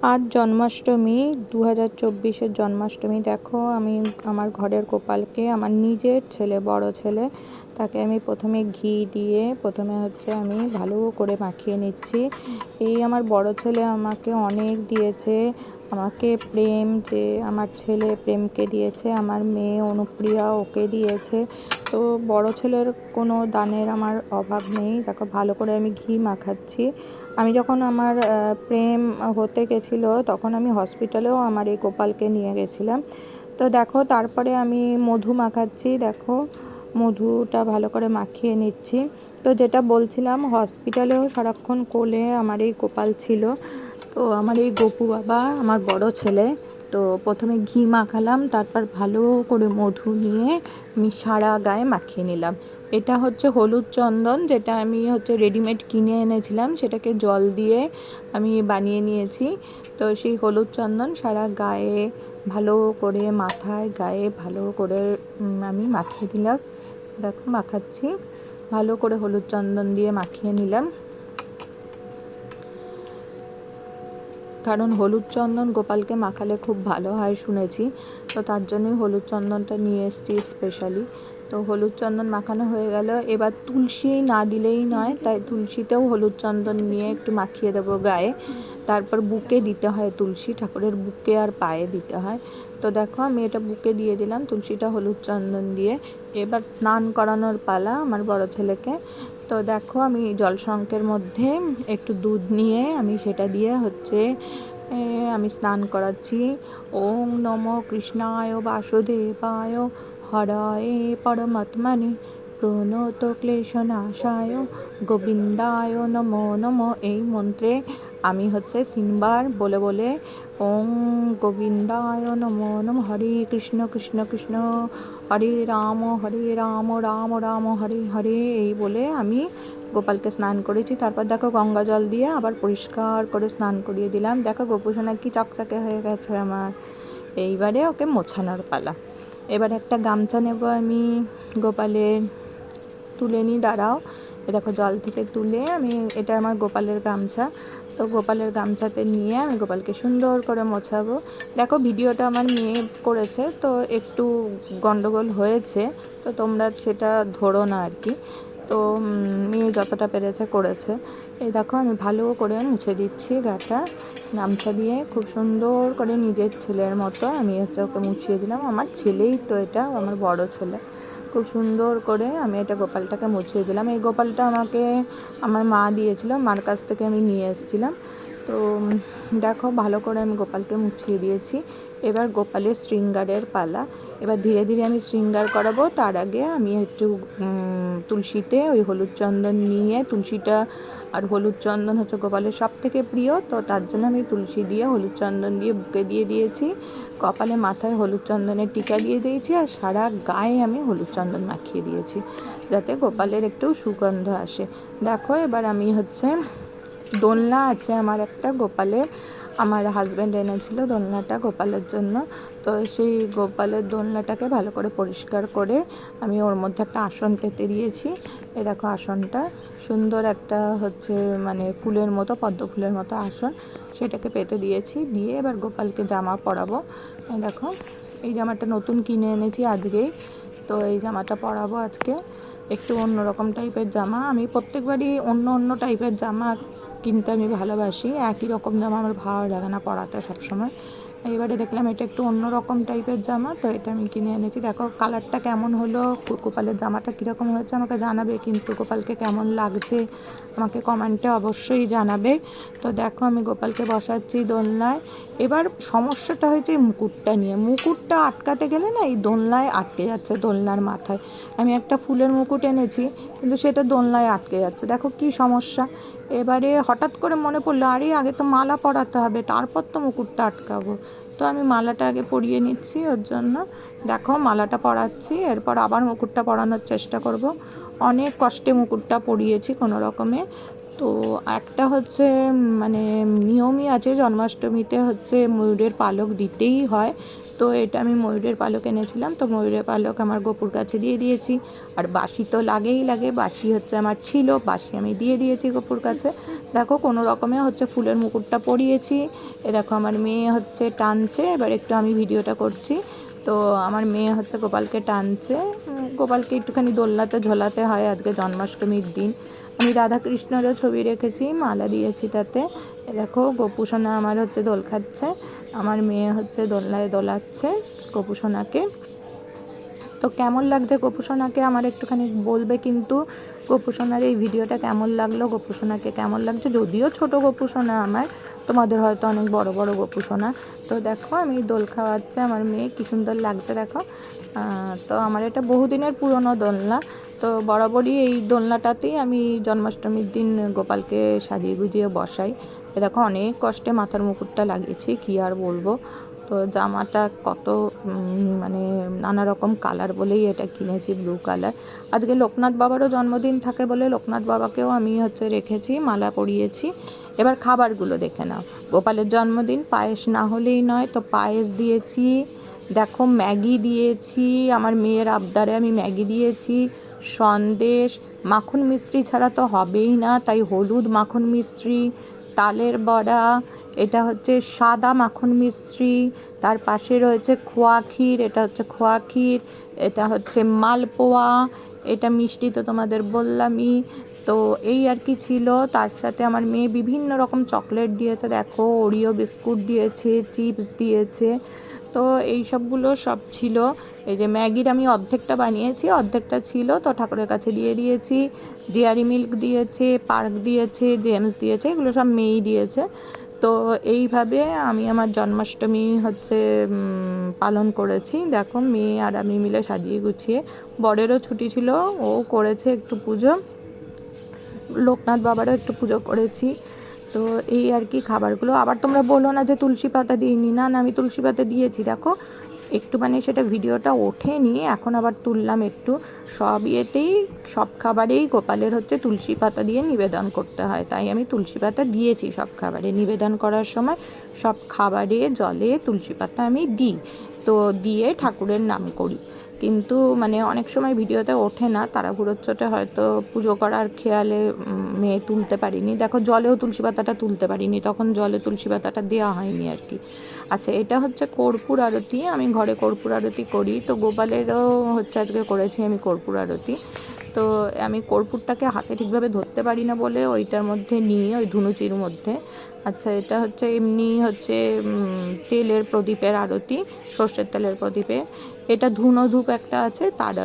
আজ জন্মাষ্টমী 2024-এর জন্মাষ্টমী। দেখো আমি আমার ঘরের গোপালকে, আমার নিজের ছেলে, বড় ছেলে, তাকে আমি প্রথমে ঘি দিয়ে আমি ভালো করে মাখিয়ে নিচ্ছি। এই আমার বড় ছেলে আমাকে অনেক দিয়েছে, আমাকে প্রেম, যে আমার ছেলে প্রেমকে দিয়েছে, আমার মেয়ে অনুপ্রিয়া ওকে দিয়েছে। তো বড় ছেলের কোনো দানের আমার অভাব নেই। দেখো ভালো করে আমি ঘি মাখাচ্ছি। আমি যখন আমার প্রেম হতে গেছিলো তখন আমি হসপিটালেও আমার এই গোপালকে নিয়ে গেছিলাম। তো দেখো তারপরে আমি মধু মাখাচ্ছি। দেখো মধুটা ভালো করে মাখিয়ে নিচ্ছি। তো যেটা বলছিলাম, হসপিটালেও সারাক্ষণ কোলে আমার এই গোপাল ছিল। তো আমার এই গপু বাবা, আমার বড় ছেলে, তো প্রথমে ঘি মাখালাম, তারপর ভালো করে মধু নিয়ে আমি সারা গায়ে মাখিয়ে নিলাম। এটা হচ্ছে হলুদ চন্দন, যেটা আমি রেডিমেড কিনে এনেছিলাম, সেটাকে জল দিয়ে আমি বানিয়ে নিয়েছি। তো সেই হলুদ চন্দন সারা গায়ে ভালো করে, মাথায় গায়ে ভালো করে আমি মাখিয়ে দিলাম। দেখো মাখাচ্ছি, ভালো করে হলুদ চন্দন দিয়ে মাখিয়ে নিলাম। কারণ হলুদ চন্দন গোপালকে মাখালে খুব ভালো হয় শুনেছি, তো তার জন্যই হলুদ চন্দনটা নিয়ে এসেছি স্পেশালি। তো হলুদ চন্দন মাখানো হয়ে গেল। এবার তুলসী না দিলেই নয়, তাই তুলসীতেও হলুদ চন্দন নিয়ে একটু মাখিয়ে দেবো গায়ে। তারপর বুকে দিতে হয় তুলসী, ঠাকুরের বুকে আর পায়ে দিতে হয়। তো দেখো আমি এটা বুকে দিয়ে দিলাম তুলসীটা হলুদ চন্দন দিয়ে। এবার স্নান করানোর পালা আমার বড় ছেলেকে। তো দেখো আমি জলশঙ্কের মধ্যে একটু দুধ নিয়ে আমি সেটা দিয়ে আমি স্নান করাচ্ছি। ওং নমো কৃষ্ণায় বাসুদেবায় হরায়ে পরমাত্মনে প্রণত ক্লেশনাশায় গোবিন্দায় নমো নমো, এই মন্ত্রে আমি 3বার বলে বলে ওং গোবিন্দায় নমো নমো, হরে কৃষ্ণ কৃষ্ণ কৃষ্ণ হরে রাম রাম রাম হরে হরে, এই বলে আমি গোপালকে স্নান করেছি। তারপর দেখো গঙ্গা জল দিয়ে আবার পরিষ্কার করে স্নান করিয়ে দিলাম। দেখো গোপুসোনা কি চকচকে হয়ে গেছে আমার। এইবারে ওকে মোছানোর পালা। এবার একটা গামছা নেব আমি গোপালের, তুলে নিই, দাঁড়াও। দেখো জল থেকে তুলে আমি, এটা আমার গোপালের গামছা, তো গোপালের গামছাতে নিয়ে আমি গোপালকে সুন্দর করে মোছাবো। দেখো ভিডিওটা আমার মেয়ে করেছে, তো একটু গন্ডগোল হয়েছে, তো তোমরা সেটা ধরো না আর কি। তো মেয়ে যতটা পেরেছে করেছে। এই দেখো আমি ভালো করে মুছে দিচ্ছি গাটা গামছা দিয়ে, খুব সুন্দর করে নিজের ছেলের মতো আমি ওকে মুছিয়ে দিলাম। আমার ছেলেই তো, এটা আমার বড় ছেলে। খুব সুন্দর করে আমি এটা গোপালটাকে মুছিয়ে দিলাম। এই গোপালটা আমাকে আমার মা দিয়েছিল, মার কাছ থেকে আমি নিয়ে এসেছিলাম। তো দেখো ভালো করে আমি গোপালকে মুছিয়ে দিয়েছি। এবার গোপালের শৃঙ্গারের পালা। এবার ধীরে ধীরে আমি শৃঙ্গার করাবো। তার আগে আমি একটু তুলসীতে ওই হলুদ চন্দন নিয়ে, তুলসীটা আর হলুদ চন্দন গোপালের সব থেকে প্রিয়, তো তার জন্য আমি তুলসী দিয়ে হলুদ চন্দন দিয়ে বুকে দিয়ে দিয়েছি, কপালে মাথায় হলুদ চন্দনের টিকা দিয়ে দিয়েছি, আর সারা গায়ে আমি হলুদ চন্দন মাখিয়ে দিয়েছি, যাতে গোপালের একটু সুগন্ধ আসে। দেখো এবার আমি দোলনা আছে আমার একটা গোপালের, আমার হাজব্যান্ড এনেছিল দোলনাটা গোপালের জন্য। তো সেই গোপালের দোলনাটাকে ভালো করে পরিষ্কার করে আমি ওর মধ্যে একটা আসন পেতে দিয়েছি। এই দেখো আসনটা সুন্দর একটা ফুলের মতো, পদ্ম ফুলের মতো আসন, সেটাকে পেতে দিয়েছি। দিয়ে এবার গোপালকে জামা পরাবো। দেখো এই জামাটা নতুন কিনে এনেছি আজকেই, তো এই জামাটা পরাবো আজকে। একটু অন্যরকম টাইপের জামা, আমি প্রত্যেকবারই অন্য অন্য টাইপের জামা কিনতে আমি ভালোবাসি, একই রকম জামা আমার ভালো লাগে না পরাতে সবসময়। এবারে দেখলাম এটা একটু অন্য রকম টাইপের জামা, তো এটা আমি কিনে এনেছি। দেখো কালারটা কেমন হলো, গোপালের জামাটা কীরকম হয়েছে আমাকে জানাবে, কিন্তু গোপালকে কেমন লাগছে আমাকে কমেন্টে অবশ্যই জানাবে। তো দেখো আমি গোপালকে বসাচ্ছি দোলনায়। এবার সমস্যাটা হয়েছে মুকুটটা নিয়ে, মুকুটটা আটকাতে গেলে না এই দোলনায় আটকে যাচ্ছে, দোলনার মাথায় আমি একটা ফুলের মুকুট এনেছি, কিন্তু সেটা দোলনায় আটকে যাচ্ছে। দেখো কি সমস্যা। এবারে হঠাৎ করে মনে পড়লো, আরে আগে তো মালা পরাতে হবে, তারপর তো মুকুটটা আটকাবো। তো আমি মালাটা আগে পরিয়ে নিচ্ছি ওর জন্য। দেখো মালাটা পরাচ্ছি, এরপর আবার মুকুটটা পরানোর চেষ্টা করব। অনেক কষ্টে মুকুটটা পরিয়েছি কোনো রকমে। তো একটা নিয়মই আছে, জন্মাষ্টমীতে ময়ূরের পালক দিতেই হয়। তো তো এটা আমি ময়ূরের পালক এনেছিলাম, তো ময়ূরের পালক আমার গপুর কাছে দিয়ে দিয়েছি। আর বাঁশি তো লাগেই লাগে, বাঁশি হচ্ছে আমার ছিল, বাঁশি আমি দিয়ে দিয়েছি গপুর কাছে। দেখো কোনো রকমে হচ্ছে ফুলের মুকুটটা পরিয়েছি। দেখো আমার মেয়ে হচ্ছে টানছে, এবার একটু আমি ভিডিওটা করছি। তো আমার মেয়ে হচ্ছে গোপালকে টানছে, গোপালকে একটুখানি দোলনাতে ঝোলাতে হয়, আজকে জন্মাষ্টমীর দিন। আমি রাধাকৃষ্ণেরও ছবি রেখেছি, মালা দিয়েছি তাতে। দেখো গোপুসোনা আমার হচ্ছে দোল খাচ্ছে, আমার মেয়ে হচ্ছে দোলনায় দোলাচ্ছে গোপুসোনাকে। তো কেমন লাগছে গোপুসোনাকে আমার একটুখানি বলবে কিন্তু। গোপুসোনার এই ভিডিওটা কেমন লাগলো, গোপুসোনাকে কেমন লাগছে, যদিও ছোট গোপুসোনা আমার, তোমাদের হয়তো অনেক বড় বড় গোপুসোনা। তো দেখো আমি দোল খাওয়াচ্ছে আমার মেয়ে, কী সুন্দর লাগছে দেখো। তো আমার এটা বহুদিনের পুরনো দোলনা, তো বরাবরই এই দোলনাটাতেই আমি জন্মাষ্টমীর দিন গোপালকে সাজিয়ে গুজিয়ে বসাই। দেখো অনেক কষ্টে মাথার মুকুটটা লাগিয়েছি, কী আর বলবো। তো জামাটা কত মানে নানা রকম কালার বলেই এটা কিনেছি, ব্লু কালার। আজকে লোকনাথ বাবারও জন্মদিন থাকে বলে লোকনাথ বাবাকেও আমি হচ্ছে রেখেছি, মালা পরিয়েছি। এবার খাবারগুলো দেখে নাও। গোপালের জন্মদিন, পায়েস না হলেই নয়, তো পায়েস দিয়েছি। দেখো ম্যাগি দিয়েছি, আমার মেয়ের আবদারে আমি ম্যাগি দিয়েছি, সন্দেশ, মাখন মিষ্টি ছাড়া তো হবেই না, তাই হলুদ মাখন মিষ্টি, তালের বড়া, এটা হচ্ছে সাদা মাখন মিষ্টি, তার পাশে রয়েছে খোয়া ক্ষীর, এটা হচ্ছে খোয়া ক্ষীর, এটা হচ্ছে মালপোয়া, এটা মিষ্টি তো তোমাদের বললামই। তো এই আর কি ছিল। তার সাথে আমার মেয়ে বিভিন্ন রকম চকলেট দিয়েছে, দেখো ওরিও বিস্কুট দিয়েছে, চিপস দিয়েছে। তো এই সবগুলো সব ছিল। এই যে ম্যাগির আমি অর্ধেকটা বানিয়েছি, অর্ধেকটা ছিল, তো ঠাকুরের কাছে দিয়ে দিয়েছি। ডেয়ারি মিল্ক দিয়েছে, পার্ক দিয়েছে, জেমস দিয়েছে, এগুলো সব মেয়েই দিয়েছে। তো এইভাবে আমি আমার জন্মাষ্টমী হচ্ছে পালন করেছি। দেখো মেয়ে আর আমি মিলে সাজিয়ে গুছিয়ে, বরেরও ছুটি ছিল, ও করেছে একটু পুজো, লোকনাথ বাবারও একটু পুজো করেছি। তো এই আর কি খাবারগুলো। আবার তোমরা বলো না যে তুলসী পাতা দিইনি, না না আমি তুলসী পাতা দিয়েছি। দেখো একটু মানে সেটা ভিডিওটা ওঠেনি, এখন আবার তুললাম একটু। সব ইয়েতেই সব খাবারেই গোপালের হচ্ছে তুলসী পাতা দিয়ে নিবেদন করতে হয়, তাই আমি তুলসী পাতা দিয়েছি সব খাবারে। নিবেদন করার সময় সব খাবারে জলে তুলসী পাতা আমি দিই, তো দিয়ে ঠাকুরের নাম করি। কিন্তু মানে অনেক সময় ভিডিওতে ওঠে না, তাড়াহুড়োর চোটে হয়তো পুজো করার খেয়ালে মেয়ে তুলতে পারিনি। দেখো জলেও তুলসী পাতাটা তুলতে পারিনি, তখন জলে তুলসী পাতাটা দেওয়া হয়নি আর কি। আচ্ছা এটা হচ্ছে কর্পূর আরতি, আমি ঘরে কর্পূর আরতি করি, তো গোপালেরও হচ্ছে আজকে করেছি আমি কর্পূর আরতি। তো আমি কর্পূরটাকে হাতে ঠিকভাবে ধরতে পারি না বলে ওইটার মধ্যে নিই, ওই ধুনুচির মধ্যে। আচ্ছা এটা হচ্ছে এমনি হচ্ছে তেলের প্রদীপের আরতি, সর্ষের তেলের প্রদীপে। এটা ধুনো ধূপ একটা আছে, তার